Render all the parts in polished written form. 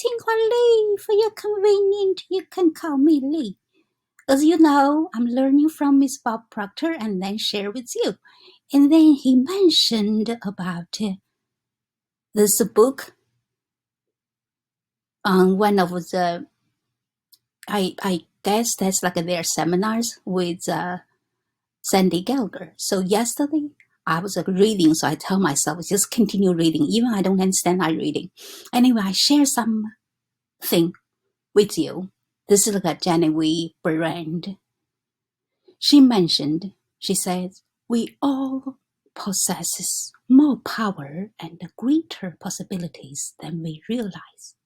Qinghua Li. For your convenience, you can call me Li. As you know, I'm learning from Miss Bob Proctor and then share with you. And then he mentioned about this book on one of the, I guess that's like their seminars with Sandy Gallagher. So yesterday I was reading, so I tell myself just continue reading, even I don't understand I'm reading. Anyway, I share something with you. This is like a Genevieve brand. She mentioned, she says, we all possess more power and greater possibilities than we realize.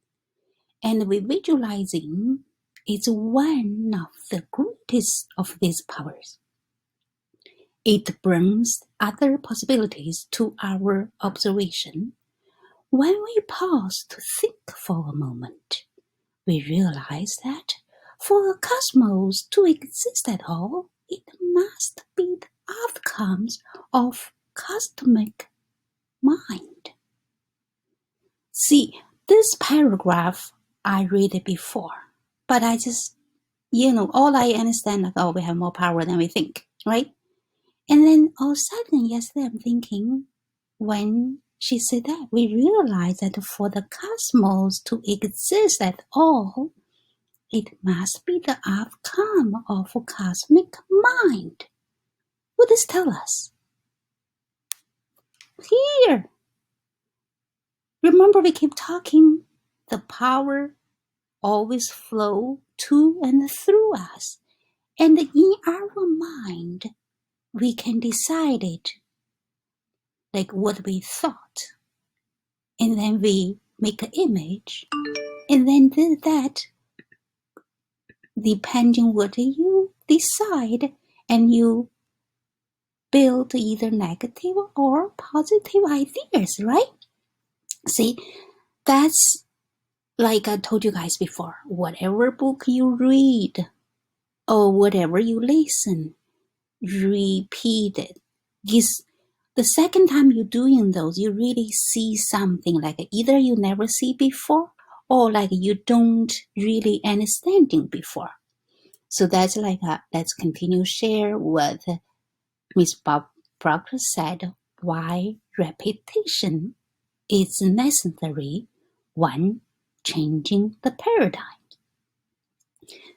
And we visualizing is one of the greatest of these powers. It brings other possibilities to our observation. When we pause to think for a moment, we realize that for a cosmos to exist at all, it must be the outcomes of cosmic mind. See, this paragraph I read it before, but I just, all I understand, like, oh, we have more power than we think, right? And then all of a sudden, yesterday I'm thinking, when she said that, we realize that for the cosmos to exist at all, it must be the outcome of a cosmic mind. What does this tell us? Here, remember we keep talking, the power always flow to and through us. And in our mind, we can decide it, like what we thought. And then we make an image. And then that, depending what you decide, and you build either negative or positive ideas, right? See, that's like I told you guys before, whatever book you read or whatever you listen, repeat it. Because the second time you're doing those, you really see something like either you never see before or like you don't really understanding before. So that's like let's continue share what Miss Bob Proctor said, why repetition is necessary when changing the paradigm.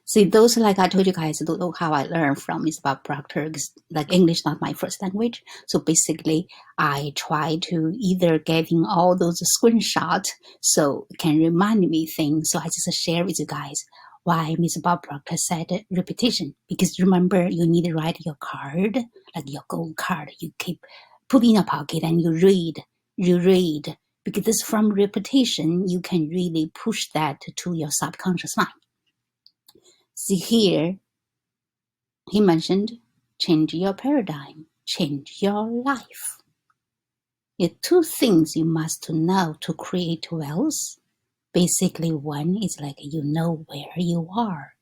See, those, like I told you guys, don't know how I learned from Miss Bob Proctor, because like English not my first language. So basically, I try to either getting all those screenshots so it can remind me things. So I just share with you guys why Miss Bob Proctor said repetition. Because remember, you need to write your card, like your gold card. You keep put in your pocket and you read. Because this from repetition, you can really push that to your subconscious mind. See here, he mentioned, change your paradigm, change your life. The two things you must know to create wealth. Basically, one is like you know where you are.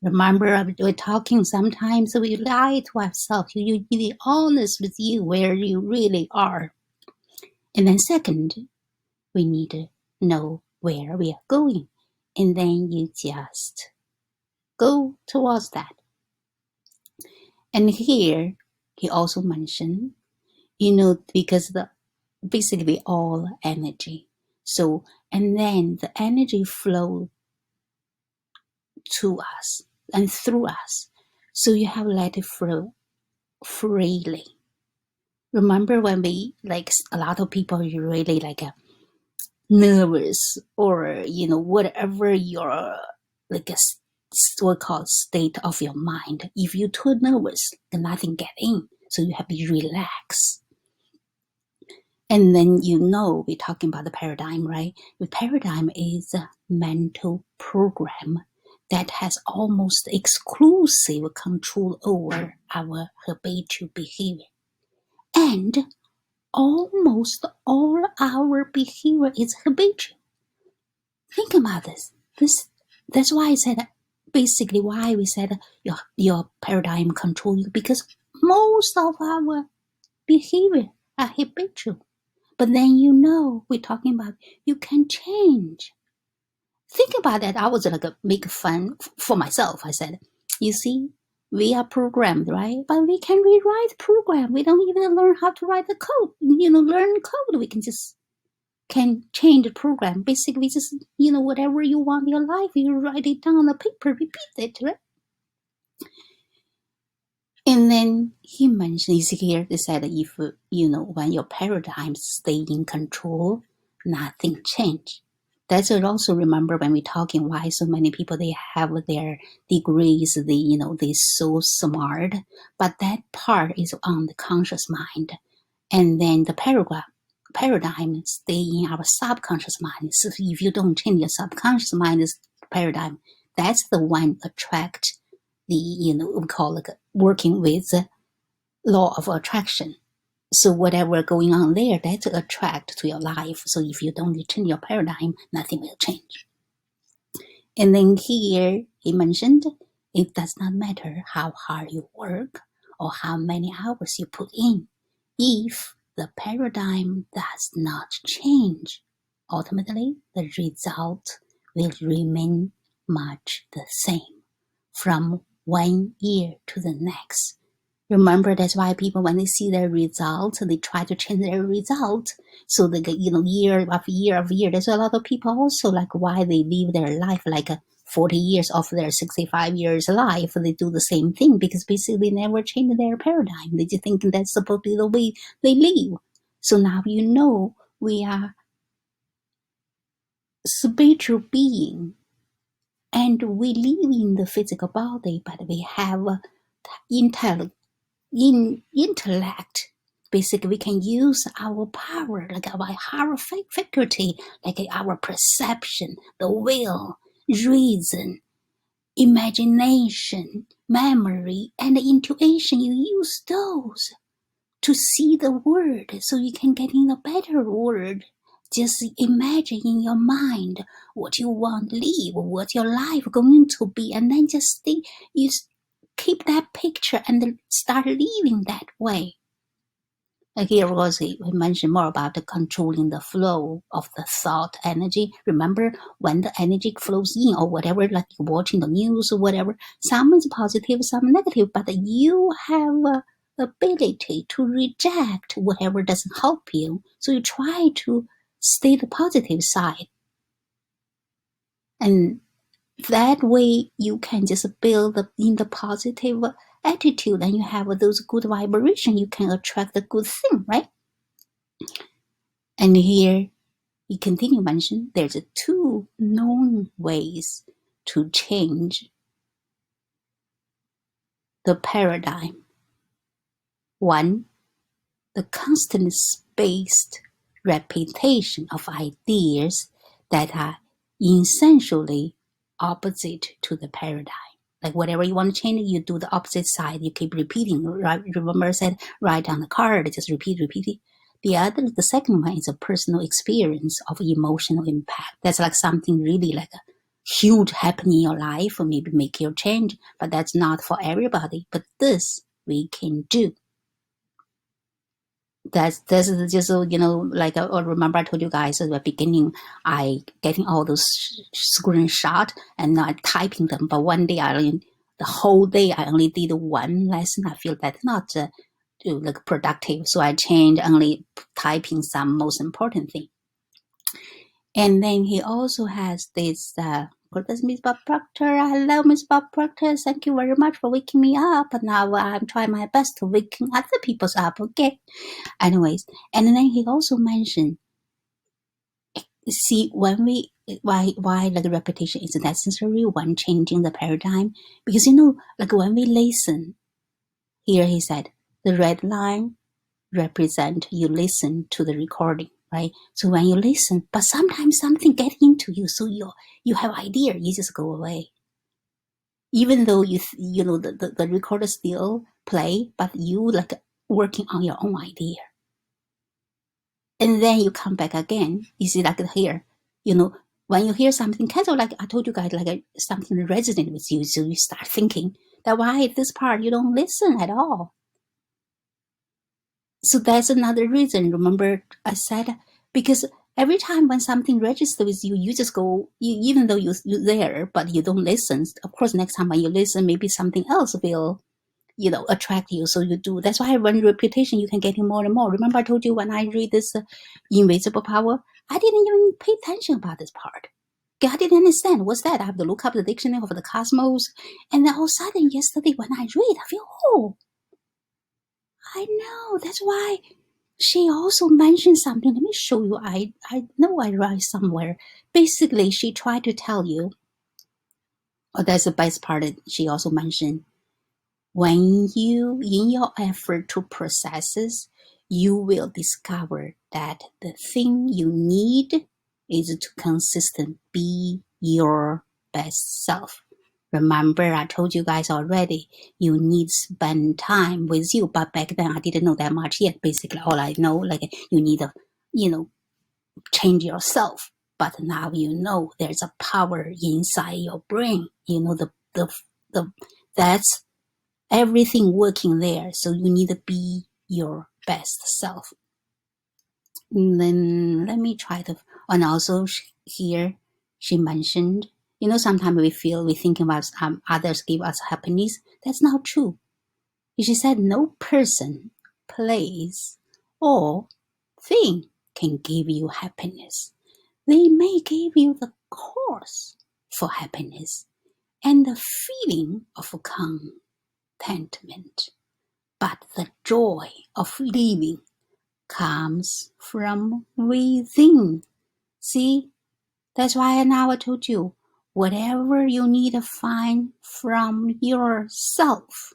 Remember, we're talking sometimes we lie to ourselves. You be honest with you where you really are. And then second, we need to know where we are going. And then you just go towards that. And here, he also mentioned, because basically all energy. So, and then the energy flow to us and through us. So you have to let it flow freely. Remember when we, like a lot of people, you really like nervous or, whatever your, like so-called state of your mind. If you're too nervous, then nothing get in. So you have to relax. And then we're talking about the paradigm, right? The paradigm is a mental program that has almost exclusive control over our habitual behavior. And almost all our behavior is habitual. Think about this. That's why I said, basically why we said your paradigm control you, because most of our behavior are habitual. But then we're talking about you can change. think about that, I was like make fun for myself. I said, you see, we are programmed, right? But we can rewrite program. We don't even learn how to write the code. Learn code. We can just can change the program. Basically, just whatever you want in your life, you write it down on the paper, repeat it, right? And then he mentioned here, they said if when your paradigms stay in control, nothing change. That's what also remember when we talking why so many people they have their degrees, they so smart, but that part is on the conscious mind, and then the paradigm stay in our subconscious mind. So if you don't change your subconscious mind's paradigm, that's the one attract the we call it working with the law of attraction. So whatever going on there, that's attract to your life. So if you don't change your paradigm, nothing will change. And then here he mentioned it does not matter how hard you work or how many hours you put in. If the paradigm does not change, ultimately the result will remain much the same from 1 year to the next. Remember, that's why people, when they see their results, they try to change their result. So they get, year after year after year. There's a lot of people also like why they live their life like 40 years of their 65 years life. They do the same thing because basically they never change their paradigm. They just think that's supposed to be the way they live. So now we are spiritual being and we live in the physical body, but we have intellect. Intellect, basically we can use our power, like our faculty, like our perception, the will, reason, imagination, memory, and intuition. You use those to see the world so you can get in a better world. Just imagine in your mind what you want to live, what your life going to be, and then just think, you keep that picture and then start living that way. Here Rosie we mentioned more about the controlling the flow of the thought energy. Remember when the energy flows in or whatever, like you're watching the news or whatever, some is positive, some negative, but you have ability to reject whatever doesn't help you. So you try to stay the positive side. And that way you can just build in the positive attitude and you have those good vibration, you can attract the good thing, right? And here he continue mention there's two known ways to change the paradigm. One, the constant spaced repetition of ideas that are essentially opposite to the paradigm. Like whatever you want to change, you do the opposite side. You keep repeating. Right? Remember I said, write on the card, just repeat it. The second one is a personal experience of emotional impact. That's like something really like a huge happening in your life or maybe make you change, but that's not for everybody. But this we can do. That's just like I remember I told you guys at the beginning, I getting all those screenshot and not typing them. But one day the whole day I only did one lesson. I feel that's not like productive, so I changed only typing some most important thing. And then he also has this. That's Miss Bob Proctor. Hello, Miss Bob Proctor. Thank you very much for waking me up. And now I'm trying my best to waking other people's up. Okay. Anyways, and then he also mentioned, see, when we why like repetition is necessary when changing the paradigm, because like when we listen, here he said the red line represent you listen to the recording, right? So when you listen, but sometimes something get into you, so you have idea, you just go away. Even though the recorder still play, but you like working on your own idea. And then you come back again. You see, like here, when you hear something, kind of like I told you guys, like something resonate with you, so you start thinking that why this part you don't listen at all. So that's another reason. Remember, I said because every time when something registers with you, you just go, even though you're there, but you don't listen. Of course, next time when you listen, maybe something else will, attract you. So you do. That's why when repetition, you can get in more and more. Remember I told you when I read this invisible power, I didn't even pay attention about this part. I didn't understand. What's that? I have to look up the dictionary of the cosmos. And then all of a sudden, yesterday when I read, I feel, oh, I know. That's why she also mentioned something. Let me show you. I know I read somewhere. Basically, she tried to tell you, that's the best part that she also mentioned. When you, in your effort to process this, you will discover that the thing you need is to consistently be your best self. Remember, I told you guys already, you need to spend time with you. But back then, I didn't know that much yet. Basically, all I know, you need to, change yourself. But now you know there's a power inside your brain. That's everything working there. So you need to be your best self. And then let me try to, and also here she mentioned, sometimes we think about others give us happiness. That's not true. She said no person, place, or thing can give you happiness. They may give you the cause for happiness and the feeling of contentment. But the joy of living comes from within. See, that's why now I told you, whatever you need to find from yourself.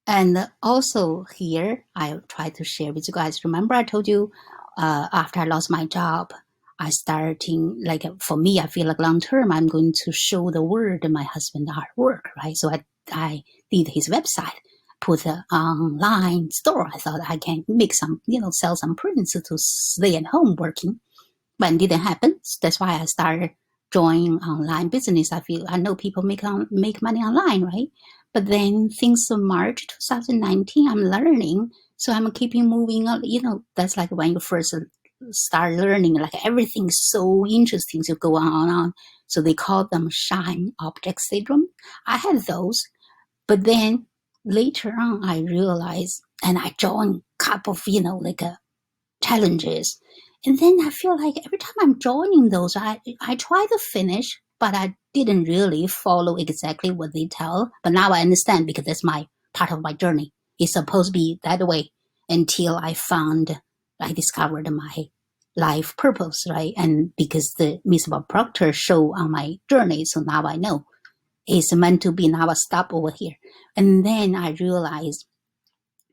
And also here, I try to share with you guys. Remember I told you, after I lost my job, I starting, for me, I feel like long term, I'm going to show the world my husband artwork, right? So I did his website, put an online store. I thought I can make some, sell some prints to stay at home working. But it didn't happen. That's why I started joining online business. I know people make money online, right? But then since March 2019, I'm learning. So I'm keeping moving on. That's like when you first start learning, everything's so interesting to go on. So they call them shine object syndrome. I had those. But then later on, I realized, and I joined a couple of, challenges. And then I feel like every time I'm joining those, I try to finish, but I didn't really follow exactly what they tell. But now I understand because that's my part of my journey. It's supposed to be that way until I discovered my life purpose, right? And because the Miss Proctor show on my journey, so now I know it's meant to be. Now I stop over here. And then I realized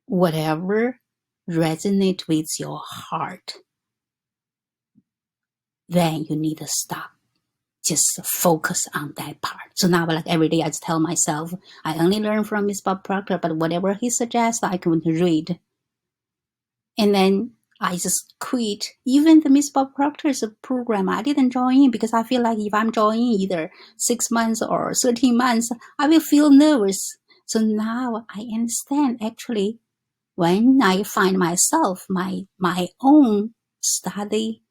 whatever resonates with your heart, then you need to stop. Just focus on that part. So now, every day, I just tell myself, I only learn from Miss Bob Proctor, but whatever he suggests, I can read. And then I just quit. Even the Miss Bob Proctor's program, I didn't join in because I feel like if I'm joining either 6 months or 13 months, I will feel nervous. So now I understand actually when I find myself, my own study,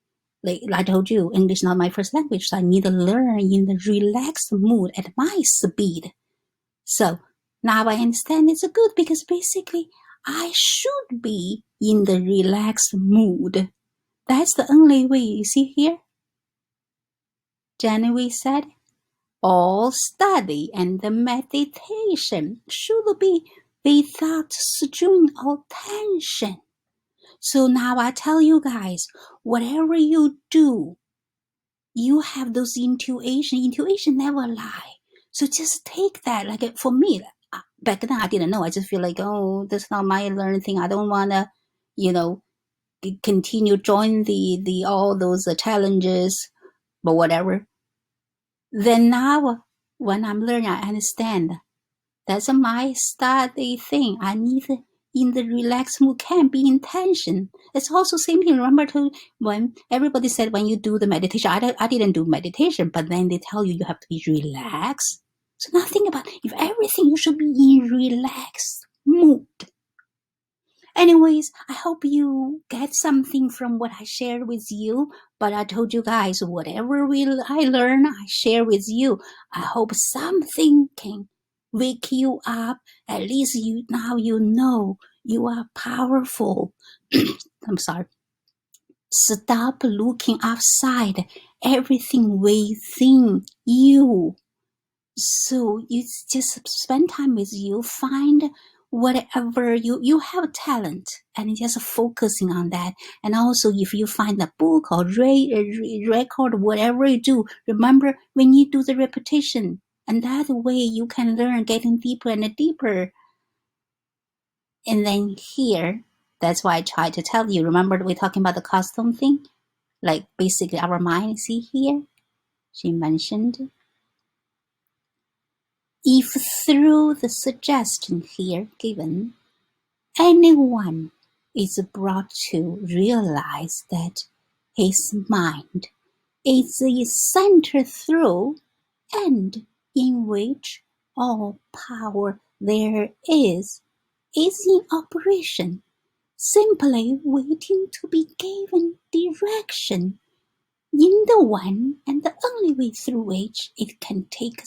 like I told you, English is not my first language, so I need to learn in the relaxed mood at my speed. So now I understand it's good because basically I should be in the relaxed mood. That's the only way. You see here? January said, all study and the meditation should be without strain or tension. So now I tell you guys, whatever you do, you have those intuition. Intuition never lie. So just take that. For me, back then I didn't know. I just feel like, oh, that's not my learning thing. I don't want to, continue join the all those challenges, but whatever. Then now, when I'm learning, I understand. That's my study thing. I need in the relaxed mood can be intention. It's also same thing. Remember when everybody said when you do the meditation, I didn't do meditation, but then they tell you have to be relaxed. So now think about if everything you should be in relaxed mood. Anyways, I hope you get something from what I shared with you. But I told you guys, whatever I learn, I share with you. I hope something can wake you up. At least now you know you are powerful. I'm sorry. Stop looking outside. Everything within you. So you just spend time with you, find whatever you have talent and just focusing on that. And also if you find a book or record, whatever you do, remember when you do the repetition, and that way you can learn getting deeper and deeper. And then here, that's why I try to tell you, remember we're talking about the custom thing? Like basically our mind, see here, she mentioned, if through the suggestion here given, anyone is brought to realize that his mind is a center through and in which all power there is in operation, simply waiting to be given direction, in the one and the only way through which it can take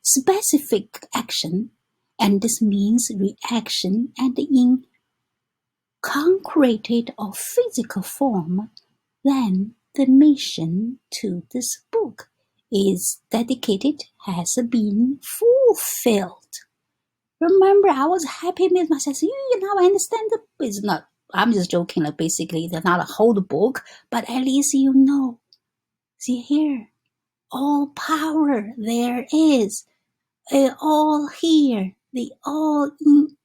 specific action, and this means reaction, and in concreted or physical form, then the mission to this book is dedicated, has been fulfilled. Remember, I was happy with myself. You now I understand it's not, I'm just joking, like basically, it's not a whole book, but at least you know. See here, all power there is, all here, the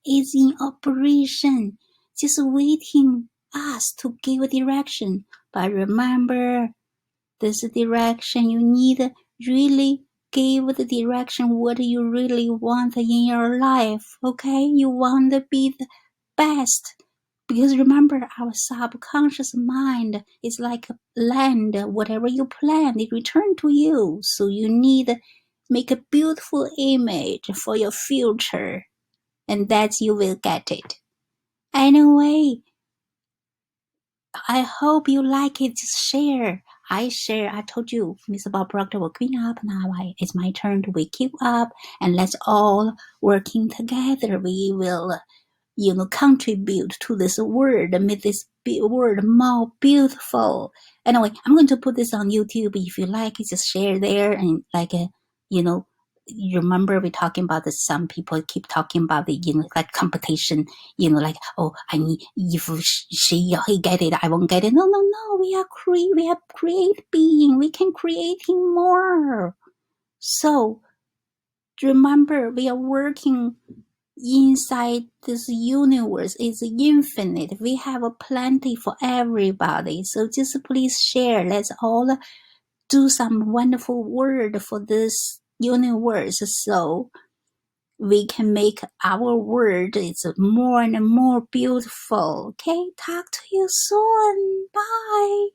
is in operation, just waiting us to give a direction. But remember, this direction you need really give the direction what you really want in your life, okay? You want to be the best. Because remember, our subconscious mind is like land. Whatever you plan, it returns to you. So you need make a beautiful image for your future, and that you will get it. Anyway, I hope you like it. Just share. I told you, Mr. Bob Proctor will clean up now. It's my turn to wake you up, and let's all working together. We will contribute to this world, make this world more beautiful. Anyway, I'm going to put this on YouTube. If you like it, just share there. And you remember we talking about this, some people keep talking about the, like competition, like, oh, I need, if she or he get it, I won't get it. No, we are create being. We can creating more. So remember, we are working inside this universe is infinite. We have a plenty for everybody. So just please share. Let's all do some wonderful word for this universe so we can make our world is more and more beautiful. Okay, talk to you soon. Bye.